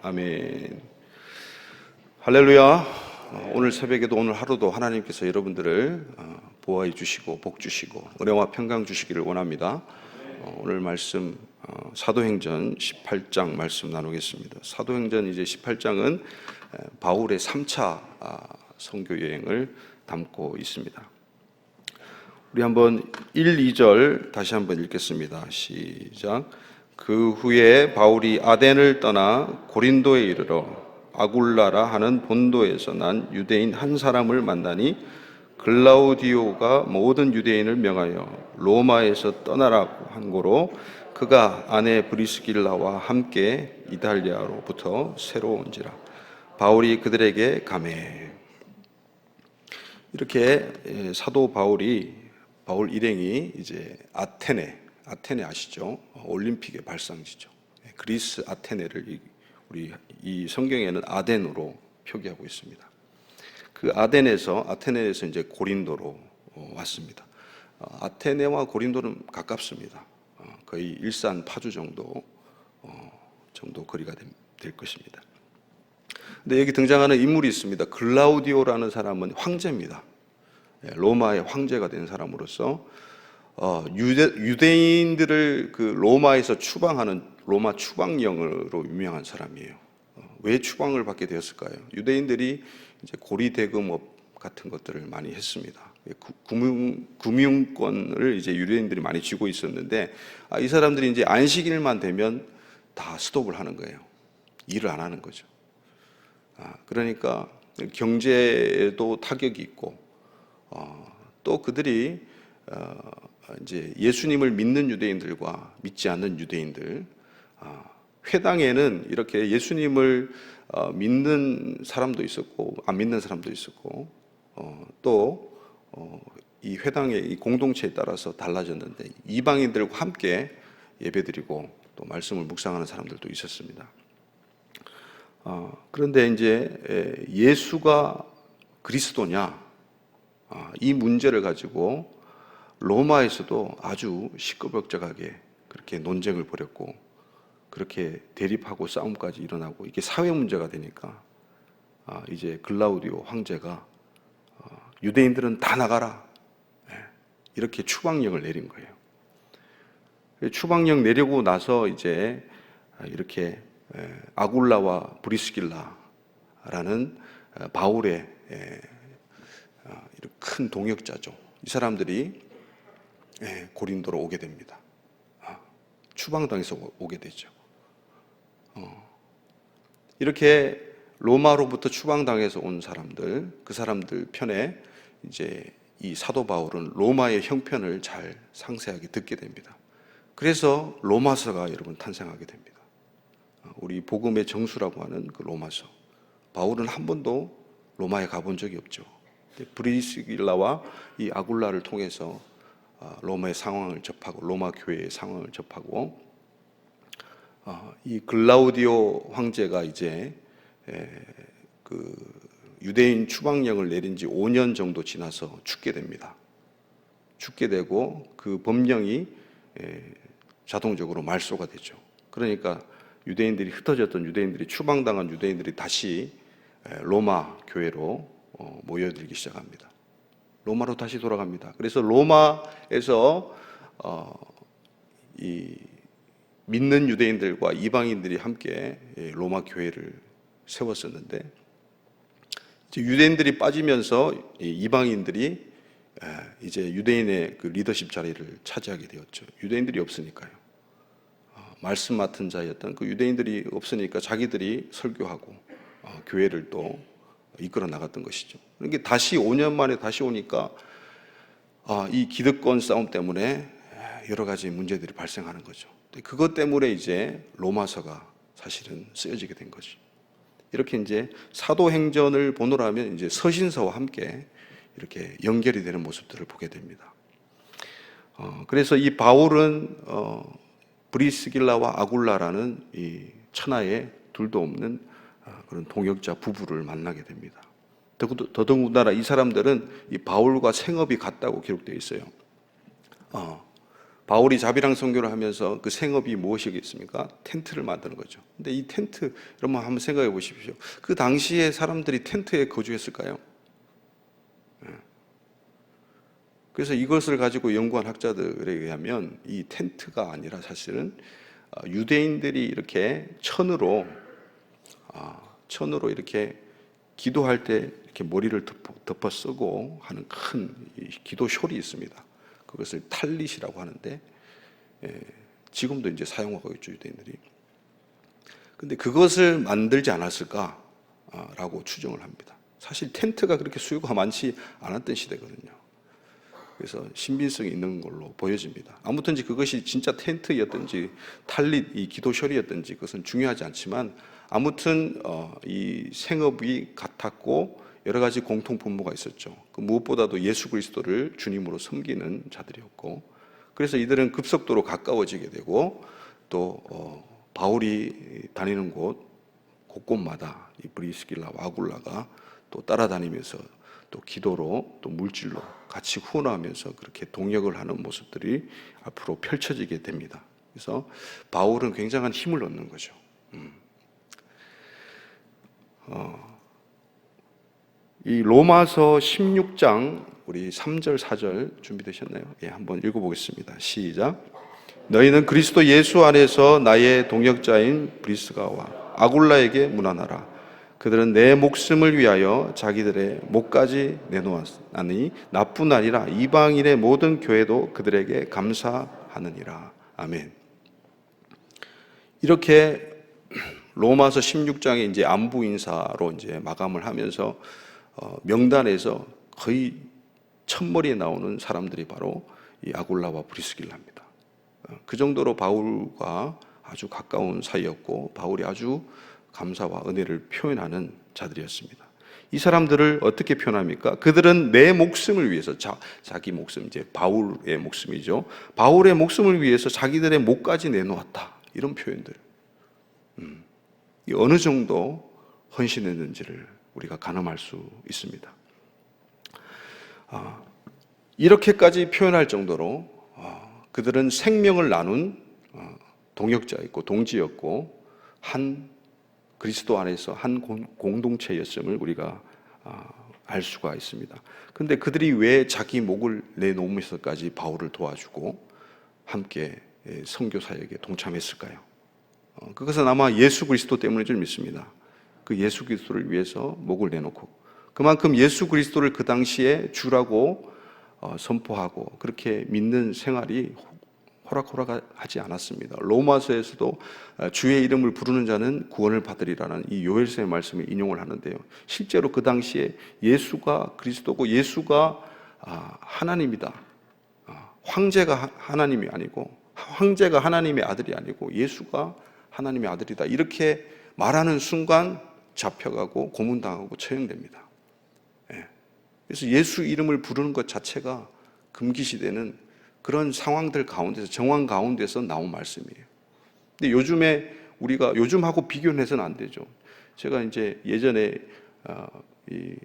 아멘. 할렐루야. 오늘 새벽에도 오늘 하루도 하나님께서 여러분들을 보호해 주시고 복 주시고 은혜와 평강 주시기를 원합니다. 오늘 말씀 사도행전 18장 말씀 나누겠습니다. 사도행전 이제 18장은 바울의 3차 선교 여행을 담고 있습니다. 우리 한번 1, 2절 다시 한번 읽겠습니다. 시작. 그 후에 바울이 아덴을 떠나 고린도에 이르러 아굴라라 하는 본도에서 난 유대인 한 사람을 만나니 글라우디오가 모든 유대인을 명하여 로마에서 떠나라고 한 고로 그가 아내 브리스길라와 함께 이탈리아로부터 새로 온지라. 바울이 그들에게 가매. 이렇게 사도 바울 일행이 이제 아테네 아시죠? 올림픽의 발상지죠. 그리스 아테네를 우리 이 성경에는 아덴으로 표기하고 있습니다. 그 아테네에서 이제 고린도로 왔습니다. 아테네와 고린도는 가깝습니다. 거의 일산 파주 정도 거리가 될 것입니다. 근데 여기 등장하는 인물이 있습니다. 글라우디오라는 사람은 황제입니다. 로마의 황제가 된 사람으로서 유대인들을 그 로마에서 추방하는 로마 추방령으로 유명한 사람이에요. 왜 추방을 받게 되었을까요? 유대인들이 이제 고리대금업 같은 것들을 많이 했습니다. 금융권을 이제 유대인들이 많이 쥐고 있었는데 이 사람들이 이제 안식일만 되면 다 스톱을 하는 거예요. 일을 안 하는 거죠. 그러니까 경제에도 타격이 있고 또 그들이 이제 예수님을 믿는 유대인들과 믿지 않는 유대인들, 회당에는 이렇게 예수님을 믿는 사람도 있었고 안 믿는 사람도 있었고 또 이 회당의 이 공동체에 따라서 달라졌는데 이방인들과 함께 예배드리고 또 말씀을 묵상하는 사람들도 있었습니다. 그런데 이제 예수가 그리스도냐 이 문제를 가지고 로마에서도 아주 시끌벅적하게 그렇게 논쟁을 벌였고 그렇게 대립하고 싸움까지 일어나고 이게 사회 문제가 되니까 이제 글라우디오 황제가 유대인들은 다 나가라 이렇게 추방령을 내린 거예요. 추방령 내리고 나서 이제 이렇게 아굴라와 브리스길라라는 바울의 큰 동역자죠. 이 사람들이 고린도로 오게 됩니다. 추방당해서 오게 되죠. 이렇게 로마로부터 추방당해서 온 사람들, 그 사람들 편에 이제 이 사도 바울은 로마의 형편을 잘 상세하게 듣게 됩니다. 그래서 로마서가 여러분 탄생하게 됩니다. 우리 복음의 정수라고 하는 그 로마서. 바울은 한 번도 로마에 가본 적이 없죠. 브리스길라와 이 아굴라를 통해서 로마의 상황을 접하고 로마 교회의 상황을 접하고 이 글라우디오 황제가 이제 그 유대인 추방령을 내린 지 5년 정도 지나서 죽게 됩니다. 죽게 되고 그 법령이 자동적으로 말소가 되죠. 그러니까 유대인들이 흩어졌던 유대인들이 추방당한 유대인들이 다시 로마 교회로 모여들기 시작합니다. 로마로 다시 돌아갑니다. 그래서 로마에서 이 믿는 유대인들과 이방인들이 함께 로마 교회를 세웠었는데 이제 유대인들이 빠지면서 이방인들이 이제 유대인의 그 리더십 자리를 차지하게 되었죠. 유대인들이 없으니까요. 말씀 맡은 자였던 그 유대인들이 없으니까 자기들이 설교하고 교회를 또 이끌어 나갔던 것이죠. 그러니까 다시 5년 만에 다시 오니까 이 기득권 싸움 때문에 여러 가지 문제들이 발생하는 거죠. 그것 때문에 이제 로마서가 사실은 쓰여지게 된 거죠. 이렇게 이제 사도행전을 보노라면 이제 서신서와 함께 이렇게 연결이 되는 모습들을 보게 됩니다. 그래서 이 바울은 브리스길라와 아굴라라는 이 천하에 둘도 없는 그런 동역자 부부를 만나게 됩니다. 더더군다나 이 사람들은 이 바울과 생업이 같다고 기록되어 있어요. 바울이 자비랑 선교를 하면서 그 생업이 무엇이겠습니까? 텐트를 만드는 거죠. 근데 이 텐트, 여러분 한번 생각해 보십시오. 그 당시에 사람들이 텐트에 거주했을까요? 그래서 이것을 가지고 연구한 학자들에 의하면 이 텐트가 아니라 사실은 유대인들이 이렇게 천으로 이렇게 기도할 때 이렇게 머리를 덮어 쓰고 하는 큰 기도 숄이 있습니다. 그것을 탈릿이라고 하는데, 지금도 이제 사용하고 있죠, 유대인들이. 근데 그것을 만들지 않았을까라고 추정을 합니다. 사실 텐트가 그렇게 수요가 많지 않았던 시대거든요. 그래서 신빙성이 있는 걸로 보여집니다. 아무튼지 그것이 진짜 텐트였든지 탈릿 이 기도셜이었든지 그것은 중요하지 않지만, 아무튼 이 생업이 같았고 여러 가지 공통 분모가 있었죠. 그 무엇보다도 예수 그리스도를 주님으로 섬기는 자들이었고, 그래서 이들은 급속도로 가까워지게 되고, 또 바울이 다니는 곳곳마다 이 브리스길라와 아굴라가 또 따라다니면서 또 기도로 또 물질로 같이 후원하면서 그렇게 동역을 하는 모습들이 앞으로 펼쳐지게 됩니다. 그래서 바울은 굉장한 힘을 얻는 거죠. 이 로마서 16장 우리 3절 4절 준비되셨나요? 예, 한번 읽어보겠습니다. 시작. 너희는 그리스도 예수 안에서 나의 동역자인 브리스가와 아굴라에게 문안하라. 그들은 내 목숨을 위하여 자기들의 목까지 내놓았나니 나뿐 아니라 이방인의 모든 교회도 그들에게 감사하느니라. 아멘. 이렇게 로마서 16장에 이제 안부 인사로 이제 마감을 하면서 명단에서 거의 첫머리에 나오는 사람들이 바로 이 아굴라와 브리스길라입니다. 그 정도로 바울과 아주 가까운 사이였고, 바울이 아주 감사와 은혜를 표현하는 자들이었습니다. 이 사람들을 어떻게 표현합니까? 그들은 내 목숨을 위해서, 자기 목숨, 이제 바울의 목숨이죠. 바울의 목숨을 위해서 자기들의 목까지 내놓았다. 이런 표현들. 어느 정도 헌신했는지를 우리가 가늠할 수 있습니다. 이렇게까지 표현할 정도로 그들은 생명을 나눈 동역자였고 동지였고 한 그리스도 안에서 한 공동체였음을 우리가 알 수가 있습니다. 그런데 그들이 왜 자기 목을 내놓으면서까지 바울을 도와주고 함께 선교 사역에 동참했을까요? 그것은 아마 예수 그리스도 때문인 줄 믿습니다. 그 예수 그리스도를 위해서 목을 내놓고, 그만큼 예수 그리스도를 그 당시에 주라고 선포하고 그렇게 믿는 생활이 호락호락하지 않았습니다. 로마서에서도 주의 이름을 부르는 자는 구원을 받으리라는 이 요엘서의 말씀을 인용을 하는데요. 실제로 그 당시에 예수가 그리스도고 예수가 하나님이다. 황제가 하나님이 아니고, 황제가 하나님의 아들이 아니고 예수가 하나님의 아들이다. 이렇게 말하는 순간 잡혀가고 고문당하고 처형됩니다. 그래서 예수 이름을 부르는 것 자체가 금기시되는 그런 상황들 가운데서, 정황 가운데서 나온 말씀이에요. 근데 요즘에 우리가 요즘하고 비교는 해서는 안 되죠. 제가 이제 예전에 이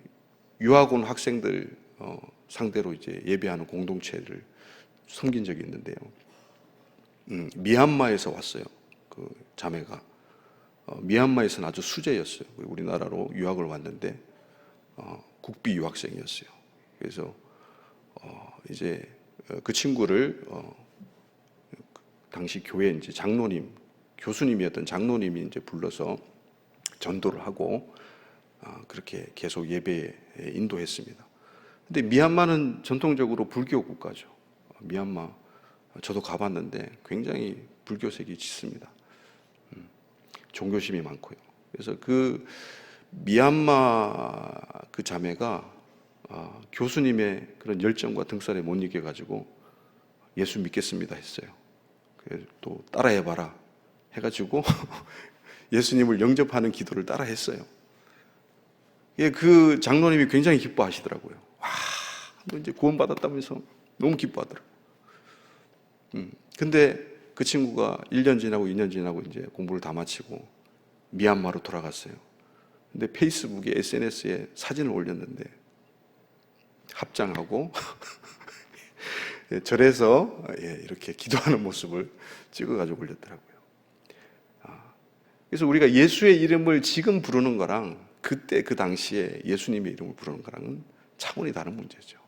유학 온 학생들 상대로 이제 예배하는 공동체를 섬긴 적이 있는데요. 미얀마에서 왔어요. 그 자매가 미얀마에서는 아주 수재였어요. 우리나라로 유학을 왔는데 국비 유학생이었어요. 그래서 이제 그 친구를 당시 교회 이제 장로님, 교수님이었던 장로님이 이제 불러서 전도를 하고 그렇게 계속 예배에 인도했습니다. 근데 미얀마는 전통적으로 불교 국가죠. 미얀마 저도 가봤는데 굉장히 불교색이 짙습니다. 종교심이 많고요. 그래서 그 미얀마 그 자매가 교수님의 그런 열정과 등살에 못 이겨가지고 예수 믿겠습니다 했어요. 그래서 또 따라해봐라 해가지고 예수님을 영접하는 기도를 따라 했어요. 그 장로님이 굉장히 기뻐하시더라고요. 와, 너 이제 구원받았다면서 너무 기뻐하더라고요. 근데 그 친구가 1년 지나고 2년 지나고 이제 공부를 다 마치고 미얀마로 돌아갔어요. 근데 페이스북에 SNS에 사진을 올렸는데 합장하고 절에서 이렇게 기도하는 모습을 찍어가지고 올렸더라고요. 그래서 우리가 예수의 이름을 지금 부르는 거랑 그때 그 당시에 예수님의 이름을 부르는 거랑은 차원이 다른 문제죠.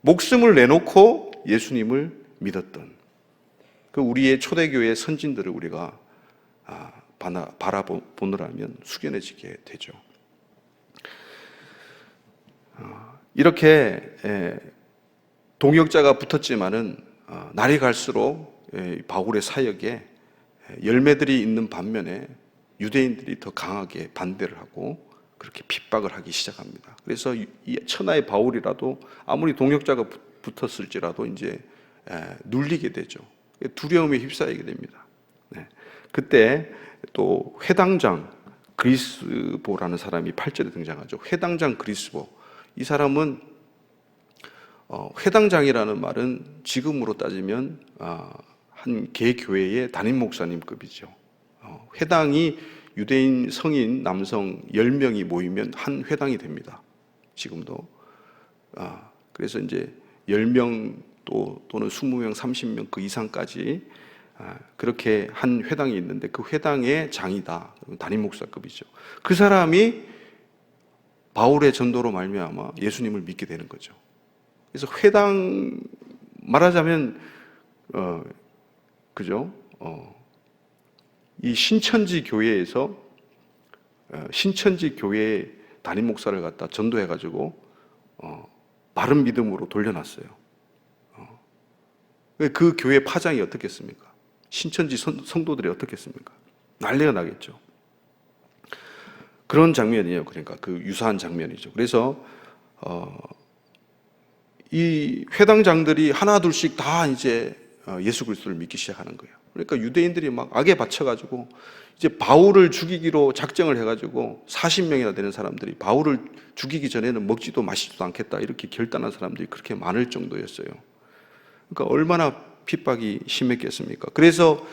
목숨을 내놓고 예수님을 믿었던 그 우리의 초대교회 선진들을 우리가 바라보느라면 숙연해지게 되죠. 이렇게 동역자가 붙었지만은 날이 갈수록 바울의 사역에 열매들이 있는 반면에 유대인들이 더 강하게 반대를 하고 그렇게 핍박을 하기 시작합니다. 그래서 이 천하의 바울이라도 아무리 동역자가 붙었을지라도 이제 눌리게 되죠. 두려움에 휩싸이게 됩니다. 그때 또 회당장 그리스보라는 사람이 8절에 등장하죠. 회당장 그리스보. 이 사람은 회당장이라는 말은 지금으로 따지면 한 개교회의 담임 목사님급이죠. 회당이 유대인 성인 남성 10명이 모이면 한 회당이 됩니다. 지금도. 그래서 이제 10명 또는 20명, 30명 그 이상까지 그렇게 한 회당이 있는데 그 회당의 장이다. 담임 목사급이죠. 그 사람이 바울의 전도로 말미암아 예수님을 믿게 되는 거죠. 그래서 회당 말하자면 그죠? 이 신천지 교회에서 신천지 교회 담임 목사를 갖다 전도해 가지고 바른 믿음으로 돌려놨어요. 그 교회 파장이 어떻겠습니까? 신천지 성도들이 어떻겠습니까? 난리가 나겠죠. 그런 장면이에요. 그러니까 그 유사한 장면이죠. 그래서 이 회당장들이 하나 둘씩 다 이제 예수 그리스도를 믿기 시작하는 거예요. 그러니까 유대인들이 막 악에 받쳐가지고 이제 바울을 죽이기로 작정을 해가지고 40명이나 되는 사람들이 바울을 죽이기 전에는 먹지도 마시지도 않겠다 이렇게 결단한 사람들이 그렇게 많을 정도였어요. 그러니까 얼마나 핍박이 심했겠습니까? 그래서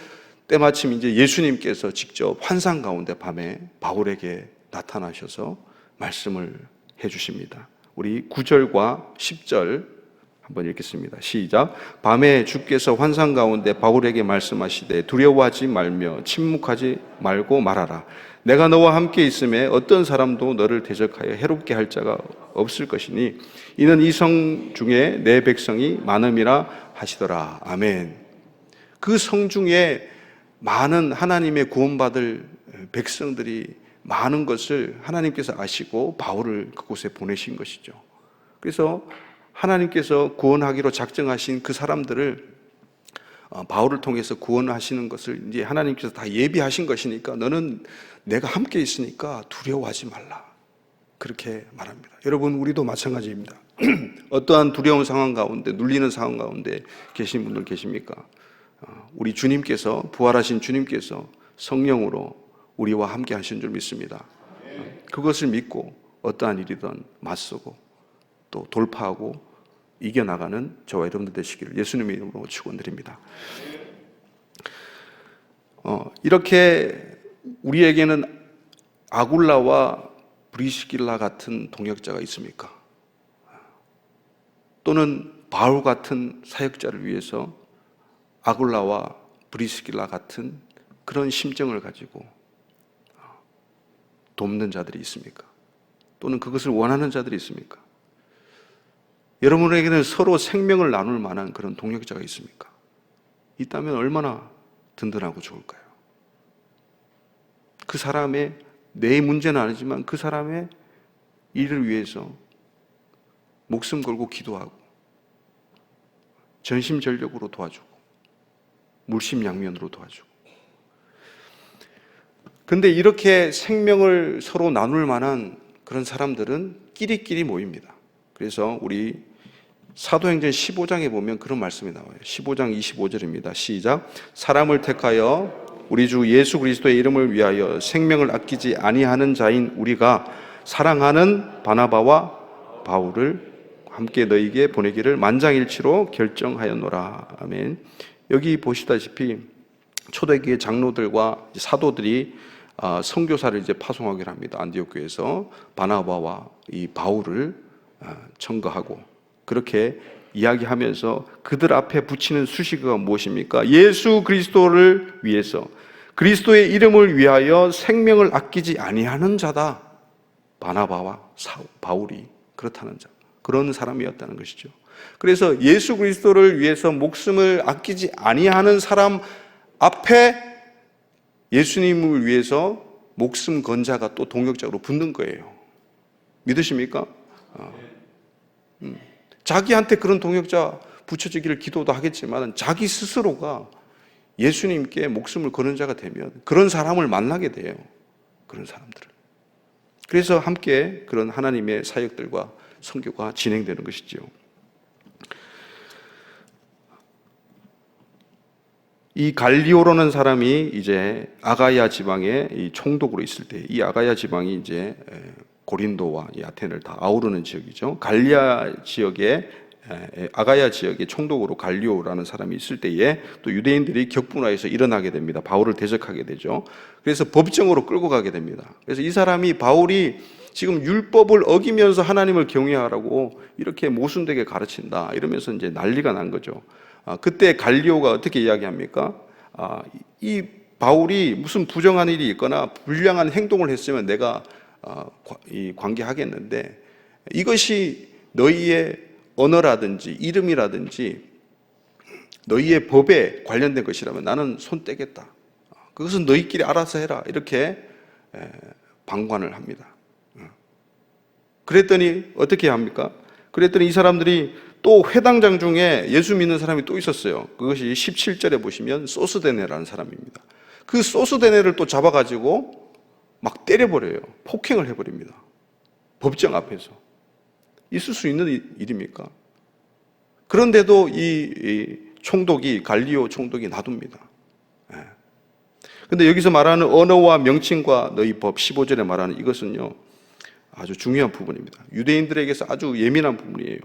때마침 이제 예수님께서 직접 환상 가운데 밤에 바울에게 나타나셔서 말씀을 해주십니다. 우리 9절과 10절 한번 읽겠습니다. 시작. 밤에 주께서 환상 가운데 바울에게 말씀하시되 두려워하지 말며 침묵하지 말고 말하라. 내가 너와 함께 있음에 어떤 사람도 너를 대적하여 해롭게 할 자가 없을 것이니 이는 이 성 중에 내 백성이 많음이라 하시더라. 아멘. 그 성 중에 많은 하나님의 구원받을 백성들이 많은 것을 하나님께서 아시고 바울을 그곳에 보내신 것이죠. 그래서 하나님께서 구원하기로 작정하신 그 사람들을 바울을 통해서 구원하시는 것을 이제 하나님께서 다 예비하신 것이니까 너는 내가 함께 있으니까 두려워하지 말라. 그렇게 말합니다. 여러분, 우리도 마찬가지입니다. 어떠한 두려운 상황 가운데, 눌리는 상황 가운데 계신 분들 계십니까? 우리 주님께서, 부활하신 주님께서 성령으로 우리와 함께 하신 줄 믿습니다. 그것을 믿고 어떠한 일이든 맞서고 또 돌파하고 이겨나가는 저와 여러분들 되시기를 예수님의 이름으로 축원드립니다. 이렇게 우리에게는 아굴라와 브리스길라 같은 동역자가 있습니까? 또는 바울 같은 사역자를 위해서 아굴라와 브리스길라 같은 그런 심정을 가지고 돕는 자들이 있습니까? 또는 그것을 원하는 자들이 있습니까? 여러분에게는 서로 생명을 나눌 만한 그런 동역자가 있습니까? 있다면 얼마나 든든하고 좋을까요? 그 사람의 내 문제는 아니지만 그 사람의 일을 위해서 목숨 걸고 기도하고 전심전력으로 도와주고 물심양면으로 도와주고. 근데 이렇게 생명을 서로 나눌 만한 그런 사람들은 끼리끼리 모입니다. 그래서 우리 사도행전 15장에 보면 그런 말씀이 나와요. 15장 25절입니다. 시작. 사람을 택하여 우리 주 예수 그리스도의 이름을 위하여 생명을 아끼지 아니하는 자인 우리가 사랑하는 바나바와 바울을 함께 너희에게 보내기를 만장일치로 결정하였노라. 아멘. 여기 보시다시피 초대교회 장로들과 사도들이 선교사를 이제 파송하기로 합니다. 안디옥 교회에서 바나바와 이 바울을 청거하고 그렇게 이야기하면서 그들 앞에 붙이는 수식어가 무엇입니까? 예수 그리스도를 위해서, 그리스도의 이름을 위하여 생명을 아끼지 아니하는 자다. 바나바와 바울이 그렇다는 자, 그런 사람이었다는 것이죠. 그래서 예수 그리스도를 위해서 목숨을 아끼지 아니하는 사람 앞에 예수님을 위해서 목숨 건 자가 또 동역자로 붙는 거예요. 믿으십니까? 자기한테 그런 동역자 붙여지기를 기도도 하겠지만 자기 스스로가 예수님께 목숨을 거는 자가 되면 그런 사람을 만나게 돼요. 그런 사람들을. 그래서 함께 그런 하나님의 사역들과 선교가 진행되는 것이죠. 이 갈리오라는 사람이 이제 아가야 지방의 이 총독으로 있을 때, 이 아가야 지방이 이제 고린도와 이 아테네를 다 아우르는 지역이죠. 갈리아 지역에, 아가야 지역의 총독으로 갈리오라는 사람이 있을 때에 또 유대인들이 격분하여서 일어나게 됩니다. 바울을 대적하게 되죠. 그래서 법정으로 끌고 가게 됩니다. 그래서 이 사람이 바울이 지금 율법을 어기면서 하나님을 경외하라고 이렇게 모순되게 가르친다, 이러면서 이제 난리가 난 거죠. 그때 갈리오가 어떻게 이야기합니까? 이 바울이 무슨 부정한 일이 있거나 불량한 행동을 했으면 내가 관계하겠는데, 이것이 너희의 언어라든지 이름이라든지 너희의 법에 관련된 것이라면 나는 손 떼겠다. 그것은 너희끼리 알아서 해라. 이렇게 방관을 합니다. 그랬더니 어떻게 합니까? 그랬더니 이 사람들이 또 회당장 중에 예수 믿는 사람이 또 있었어요. 그것이 17절에 보시면 소스데네라는 사람입니다. 그 소스데네를 또 잡아가지고 막 때려버려요. 폭행을 해버립니다. 법정 앞에서. 있을 수 있는 일입니까? 그런데도 이 총독이, 갈리오 총독이 놔둡니다. 근데 여기서 말하는 언어와 명칭과 너희 법 15절에 말하는 이것은요, 아주 중요한 부분입니다. 유대인들에게서 아주 예민한 부분이에요.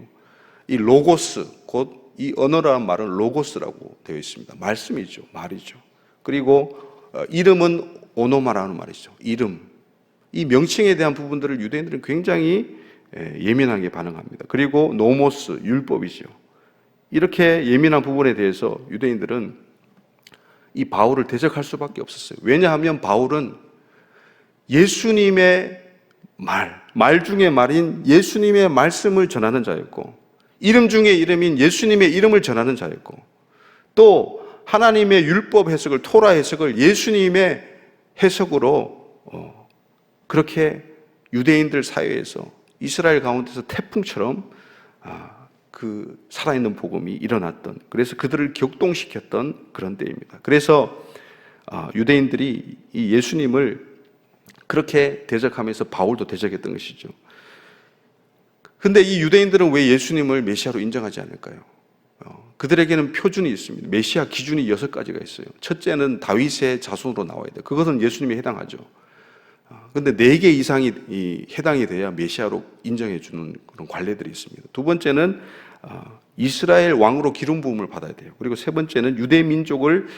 이 로고스, 곧 이 언어라는 말은 로고스라고 되어 있습니다. 말씀이죠. 말이죠. 그리고 이름은 오노마라는 말이죠. 이름. 이 명칭에 대한 부분들을 유대인들은 굉장히 예민하게 반응합니다. 그리고 노모스, 율법이죠. 이렇게 예민한 부분에 대해서 유대인들은 이 바울을 대적할 수밖에 없었어요. 왜냐하면 바울은 예수님의 말 중에 말인 예수님의 말씀을 전하는 자였고, 이름 중에 이름인 예수님의 이름을 전하는 자였고, 또 하나님의 율법 해석을, 토라 해석을 예수님의 해석으로 그렇게 유대인들 사회에서, 이스라엘 가운데서 태풍처럼 그 살아있는 복음이 일어났던, 그래서 그들을 격동시켰던 그런 때입니다. 그래서 유대인들이 이 예수님을 그렇게 대적하면서 바울도 대적했던 것이죠. 근데 이 유대인들은 왜 예수님을 메시아로 인정하지 않을까요? 그들에게는 표준이 있습니다. 메시아 기준이 6가지가 있어요. 첫째는 다윗의 자손으로 나와야 돼요. 그것은 예수님에 해당하죠. 근데 4개 이상이 해당이 돼야 메시아로 인정해 주는 그런 관례들이 있습니다. 두 번째는 이스라엘 왕으로 기름 부음을 받아야 돼요. 그리고 세 번째는 유대 민족을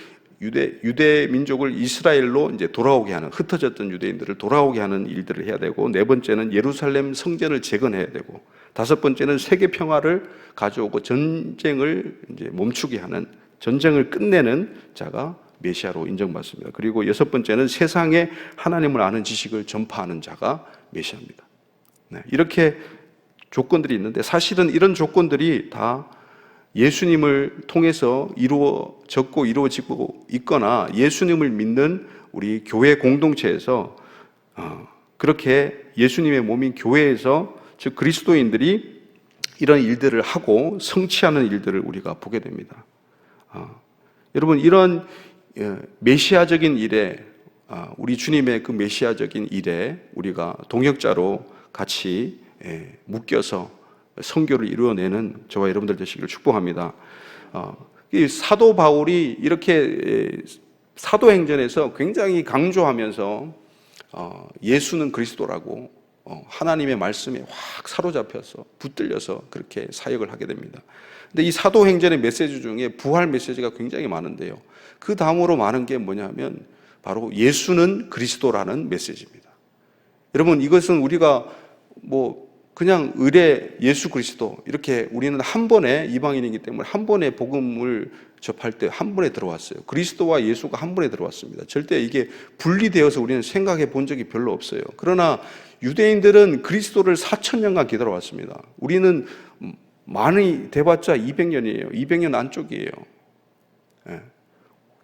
이스라엘로 이제 돌아오게 하는, 흩어졌던 유대인들을 돌아오게 하는 일들을 해야 되고, 네 번째는 예루살렘 성전을 재건해야 되고, 다섯 번째는 세계 평화를 가져오고 전쟁을 이제 멈추게 하는, 전쟁을 끝내는 자가 메시아로 인정받습니다. 그리고 여섯 번째는 세상에 하나님을 아는 지식을 전파하는 자가 메시아입니다. 이렇게 조건들이 있는데, 사실은 이런 조건들이 다 예수님을 통해서 이루어졌고 이루어지고 있거나 예수님을 믿는 우리 교회 공동체에서 그렇게 예수님의 몸인 교회에서, 즉 그리스도인들이 이런 일들을 하고 성취하는 일들을 우리가 보게 됩니다. 여러분, 이런 메시아적인 일에, 우리 주님의 그 메시아적인 일에 우리가 동역자로 같이 묶여서 선교를 이루어내는 저와 여러분들 되시기를 축복합니다. 이 사도 바울이 이렇게 사도행전에서 굉장히 강조하면서 예수는 그리스도라고 하나님의 말씀에 확 사로잡혀서 붙들려서 그렇게 사역을 하게 됩니다. 근데 이 사도행전의 메시지 중에 부활 메시지가 굉장히 많은데요, 그 다음으로 많은 게 뭐냐면 바로 예수는 그리스도라는 메시지입니다. 여러분, 이것은 우리가 그냥 의뢰 예수 그리스도 이렇게 우리는 한 번에 이방인이기 때문에 한 번에 복음을 접할 때 한 번에 들어왔어요. 그리스도와 예수가 한 번에 들어왔습니다. 절대 이게 분리되어서 우리는 생각해 본 적이 별로 없어요. 그러나 유대인들은 그리스도를 4,000년간 기다려왔습니다. 우리는 많이 돼봤자 200년이에요. 200년 안쪽이에요.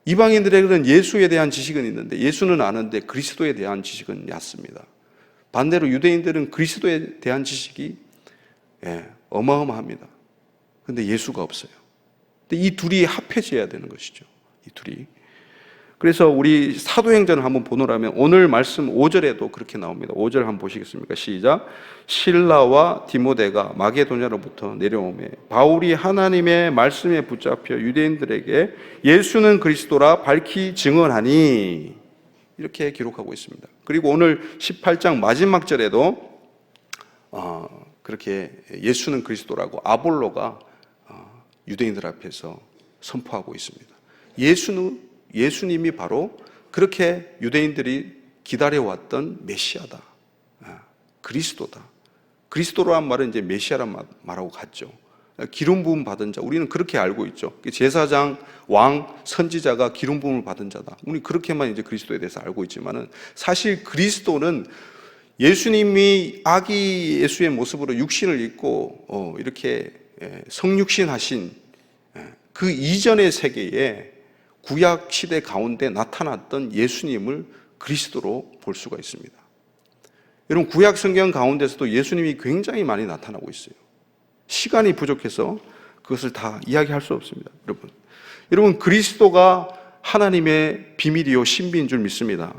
이방인들에게는 예수에 대한 지식은 있는데 예수는 아는데 그리스도에 대한 지식은 얕습니다. 반대로 유대인들은 그리스도에 대한 지식이 어마어마합니다. 근데 예수가 없어요. 근데 이 둘이 합해져야 되는 것이죠. 이 둘이. 그래서 우리 사도행전을 한번 보노라면 오늘 말씀 5절에도 그렇게 나옵니다. 5절 한번 보시겠습니까? 시작. 실라와 디모데가 마게도냐로부터 내려오매 바울이 하나님의 말씀에 붙잡혀 유대인들에게 예수는 그리스도라 밝히 증언하니 이렇게 기록하고 있습니다. 그리고 오늘 18장 마지막 절에도 그렇게 예수는 그리스도라고 아볼로가 유대인들 앞에서 선포하고 있습니다. 예수님이 바로 그렇게 유대인들이 기다려왔던 메시아다. 그리스도다. 그리스도라는 말은 이제 메시아란 말하고 같죠. 기름 부음 받은 자, 우리는 그렇게 알고 있죠. 제사장, 왕, 선지자가 기름 부음을 받은 자다. 우리 그렇게만 이제 그리스도에 대해서 알고 있지만은 사실 그리스도는 예수님이 아기 예수의 모습으로 육신을 입고 이렇게 성육신하신 그 이전의 세계에 구약 시대 가운데 나타났던 예수님을 그리스도로 볼 수가 있습니다. 여러분, 구약 성경 가운데서도 예수님이 굉장히 많이 나타나고 있어요. 시간이 부족해서 그것을 다 이야기할 수 없습니다. 여러분 그리스도가 하나님의 비밀이요 신비인 줄 믿습니다.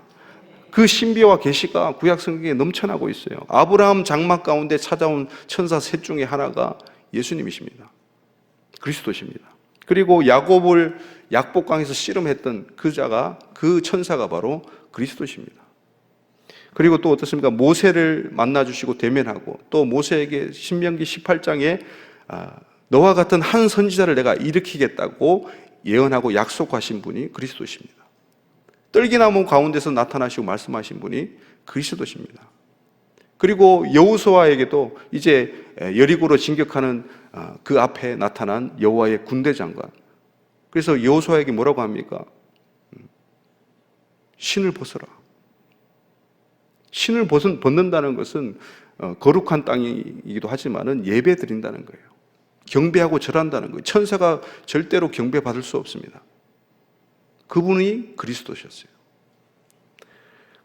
그 신비와 계시가 구약 성경에 넘쳐나고 있어요. 아브라함 장막 가운데 찾아온 천사 셋 중에 하나가 예수님이십니다. 그리스도십니다. 그리고 야곱을 약복강에서 씨름했던 그 천사가 바로 그리스도십니다. 그리고 또 어떻습니까? 모세를 만나주시고 대면하고 또 모세에게 신명기 18장에 너와 같은 한 선지자를 내가 일으키겠다고 예언하고 약속하신 분이 그리스도십니다. 떨기나무 가운데서 나타나시고 말씀하신 분이 그리스도십니다. 그리고 여호수아에게도 이제 여리고로 진격하는 그 앞에 나타난 여호와의 군대 장관. 그래서 여호수아에게 뭐라고 합니까? 신을 벗어라. 신을 벗는다는 것은 거룩한 땅이기도 하지만은 예배 드린다는 거예요. 경배하고 절한다는 거예요. 천사가 절대로 경배받을 수 없습니다. 그분이 그리스도셨어요.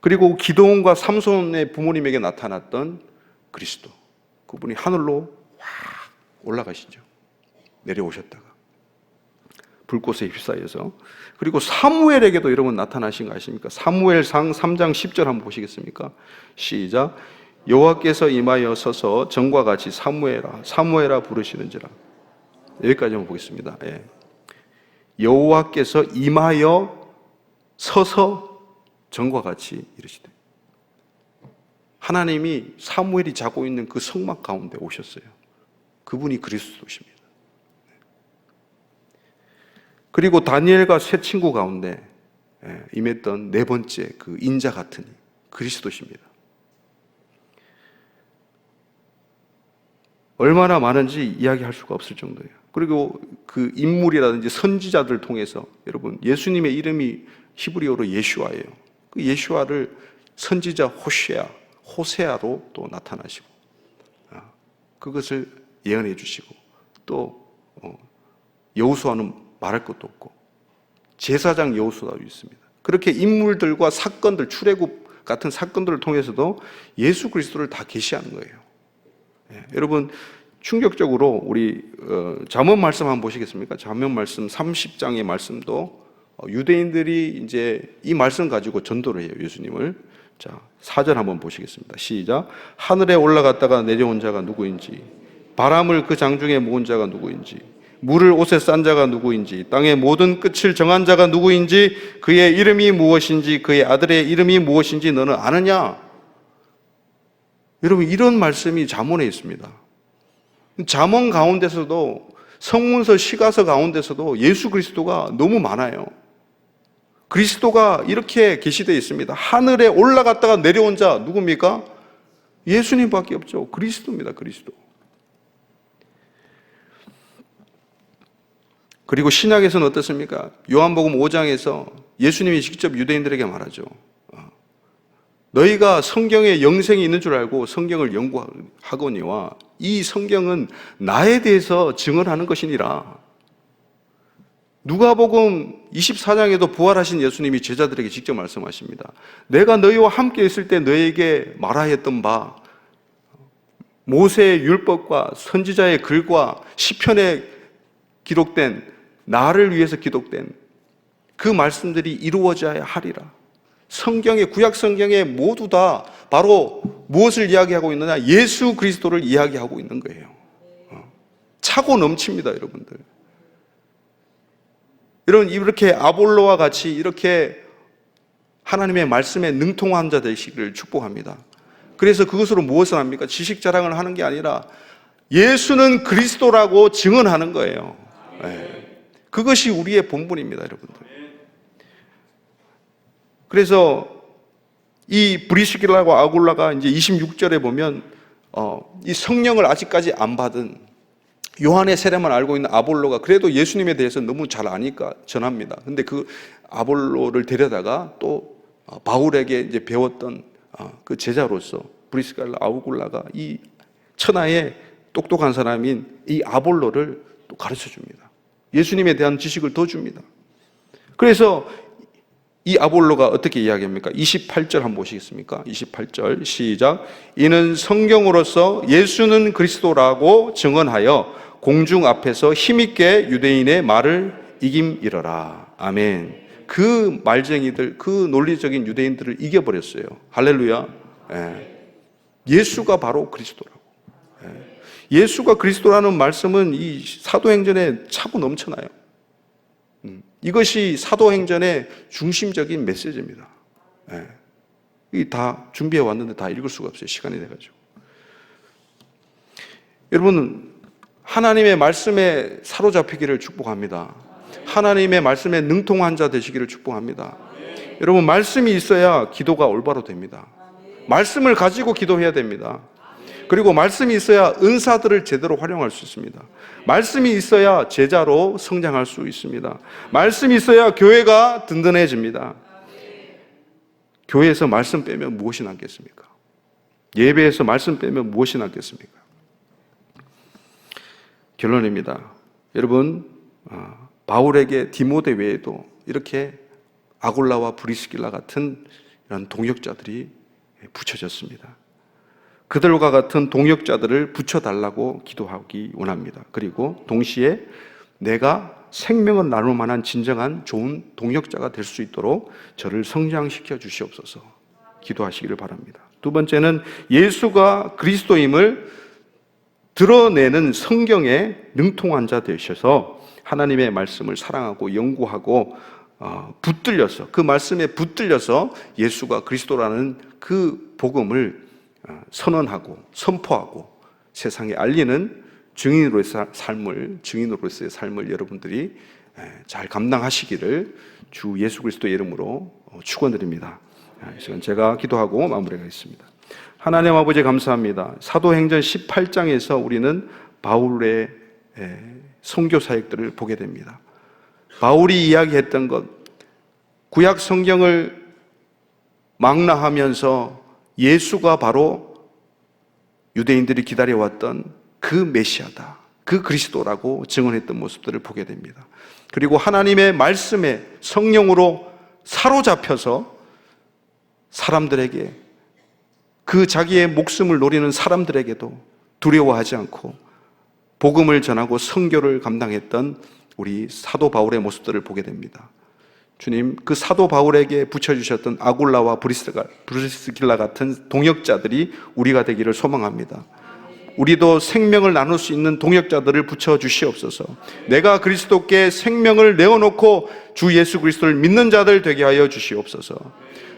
그리고 기드온과 삼손의 부모님에게 나타났던 그리스도. 그분이 하늘로 확 올라가시죠. 내려오셨다가 불꽃에 휩싸여서. 그리고 사무엘에게도 여러분 나타나신 거 아십니까? 사무엘상 3장 10절 한번 보시겠습니까? 시작. 여호와께서 임하여 서서 전과 같이 사무엘아 부르시는지라. 여기까지 한번 보겠습니다. 여호와께서 임하여 서서 전과 같이 이르시되. 하나님이 사무엘이 자고 있는 그 성막 가운데 오셨어요. 그분이 그리스도십니다. 그리고 다니엘과 세 친구 가운데 임했던 네 번째 그 인자 같은 그리스도십니다. 얼마나 많은지 이야기할 수가 없을 정도예요. 그리고 그 인물이라든지 선지자들 통해서 여러분 예수님의 이름이 히브리어로 예슈아예요. 그 예슈아를 선지자 호세아로 또 나타나시고 그것을 예언해 주시고 또 여호수아는 말할 것도 없고 제사장 여호수아도 있습니다. 그렇게 인물들과 사건들, 출애굽 같은 사건들을 통해서도 예수 그리스도를 다 계시하는 거예요. 여러분 충격적으로 우리 잠언 말씀 한번 보시겠습니까? 잠언 말씀 30장의 말씀도 유대인들이 이제 이 말씀 가지고 전도를 해요. 예수님을. 자, 4절 한번 보시겠습니다. 시작. 하늘에 올라갔다가 내려온 자가 누구인지, 바람을 그 장중에 모은 자가 누구인지, 물을 옷에 싼 자가 누구인지, 땅의 모든 끝을 정한 자가 누구인지, 그의 이름이 무엇인지, 그의 아들의 이름이 무엇인지 너는 아느냐? 여러분 이런 말씀이 잠언에 있습니다. 잠언 가운데서도 성문서 시가서 가운데서도 예수 그리스도가 너무 많아요. 그리스도가 이렇게 계시되어 있습니다. 하늘에 올라갔다가 내려온 자 누굽니까? 예수님밖에 없죠. 그리스도입니다. 그리스도. 그리고 신약에서는 어떻습니까? 요한복음 5장에서 예수님이 직접 유대인들에게 말하죠. 너희가 성경에 영생이 있는 줄 알고 성경을 연구하거니와 이 성경은 나에 대해서 증언하는 것이니라. 누가복음 24장에도 부활하신 예수님이 제자들에게 직접 말씀하십니다. 내가 너희와 함께 있을 때 너희에게 말하였던 바 모세의 율법과 선지자의 글과 시편에 기록된 나를 위해서 기록된 그 말씀들이 이루어져야 하리라. 성경의 구약 성경에 모두 다 바로 무엇을 이야기하고 있느냐? 예수 그리스도를 이야기하고 있는 거예요. 차고 넘칩니다, 여러분들. 이렇게 아볼로와 같이 이렇게 하나님의 말씀에 능통한 자 되시기를 축복합니다. 그래서 그것으로 무엇을 합니까? 지식 자랑을 하는 게 아니라 예수는 그리스도라고 증언하는 거예요. 네. 그것이 우리의 본분입니다, 여러분들. 그래서 이 브리스길라와 아굴라가 이제 26절에 보면 이 성령을 아직까지 안 받은 요한의 세례만 알고 있는 아볼로가 그래도 예수님에 대해서 너무 잘 아니까 전합니다. 근데 그 아볼로를 데려다가 또 바울에게 이제 배웠던 그 제자로서 브리스길라 아굴라가 이 천하의 똑똑한 사람인 이 아볼로를 또 가르쳐 줍니다. 예수님에 대한 지식을 더 줍니다. 그래서 이 아볼로가 어떻게 이야기합니까? 28절 한번 보시겠습니까? 28절 시작. 이는 성경으로서 예수는 그리스도라고 증언하여 공중 앞에서 힘있게 유대인의 말을 이김이러라. 아멘. 그 말쟁이들, 그 논리적인 유대인들을 이겨버렸어요. 할렐루야. 예수가 바로 그리스도라고. 예수가 그리스도라는 말씀은 이 사도행전에 차고 넘쳐나요. 이것이 사도행전의 중심적인 메시지입니다. 이 다 준비해 왔는데 다 읽을 수가 없어요. 시간이 돼가지고. 여러분, 하나님의 말씀에 사로잡히기를 축복합니다. 하나님의 말씀에 능통한 자 되시기를 축복합니다. 여러분, 말씀이 있어야 기도가 올바로 됩니다. 말씀을 가지고 기도해야 됩니다. 그리고 말씀이 있어야 은사들을 제대로 활용할 수 있습니다. 말씀이 있어야 제자로 성장할 수 있습니다. 말씀이 있어야 교회가 든든해집니다. 교회에서 말씀 빼면 무엇이 남겠습니까? 예배에서 말씀 빼면 무엇이 남겠습니까? 결론입니다. 여러분, 바울에게 디모데 외에도 이렇게 아굴라와 브리스길라 같은 이런 동역자들이 붙여졌습니다. 그들과 같은 동역자들을 붙여달라고 기도하기 원합니다. 그리고 동시에 내가 생명을 나눌 만한 진정한 좋은 동역자가 될 수 있도록 저를 성장시켜 주시옵소서 기도하시기를 바랍니다. 두 번째는 예수가 그리스도임을 드러내는 성경에 능통한 자 되셔서 하나님의 말씀을 사랑하고 연구하고 붙들려서 그 말씀에 붙들려서 예수가 그리스도라는 그 복음을 선언하고 선포하고 세상에 알리는 증인으로서의 삶을 여러분들이 잘 감당하시기를 주 예수 그리스도의 이름으로 축원드립니다. 이 시간 제가 기도하고 마무리하겠습니다. 하나님 아버지 감사합니다. 사도행전 18장에서 우리는 바울의 선교 사역들을 보게 됩니다. 바울이 이야기했던 것, 구약 성경을 망라하면서 예수가 바로 유대인들이 기다려왔던 그 메시아다, 그 그리스도라고 증언했던 모습들을 보게 됩니다. 그리고 하나님의 말씀에 성령으로 사로잡혀서 사람들에게, 그 자기의 목숨을 노리는 사람들에게도 두려워하지 않고 복음을 전하고 선교를 감당했던 우리 사도 바울의 모습들을 보게 됩니다. 주님, 그 사도 바울에게 붙여주셨던 아굴라와 브리스길라 같은 동역자들이 우리가 되기를 소망합니다. 우리도 생명을 나눌 수 있는 동역자들을 붙여주시옵소서. 내가 그리스도께 생명을 내어놓고 주 예수 그리스도를 믿는 자들 되게 하여 주시옵소서.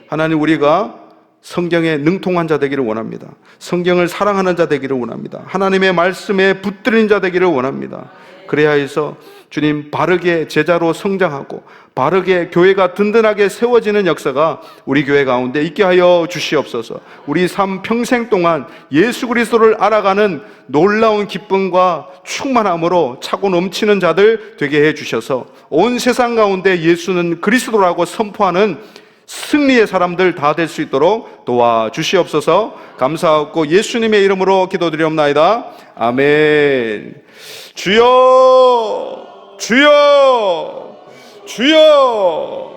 하나님, 우리가 성경에 능통한 자 되기를 원합니다. 성경을 사랑하는 자 되기를 원합니다. 하나님의 말씀에 붙들린 자 되기를 원합니다. 그래야 해서 주님 바르게 제자로 성장하고 바르게 교회가 든든하게 세워지는 역사가 우리 교회 가운데 있게 하여 주시옵소서. 우리 삶 평생 동안 예수 그리스도를 알아가는 놀라운 기쁨과 충만함으로 차고 넘치는 자들 되게 해 주셔서 온 세상 가운데 예수는 그리스도라고 선포하는 승리의 사람들 다 될 수 있도록 도와주시옵소서. 감사하고 예수님의 이름으로 기도드리옵나이다. 아멘. 주여, 주여, 주여.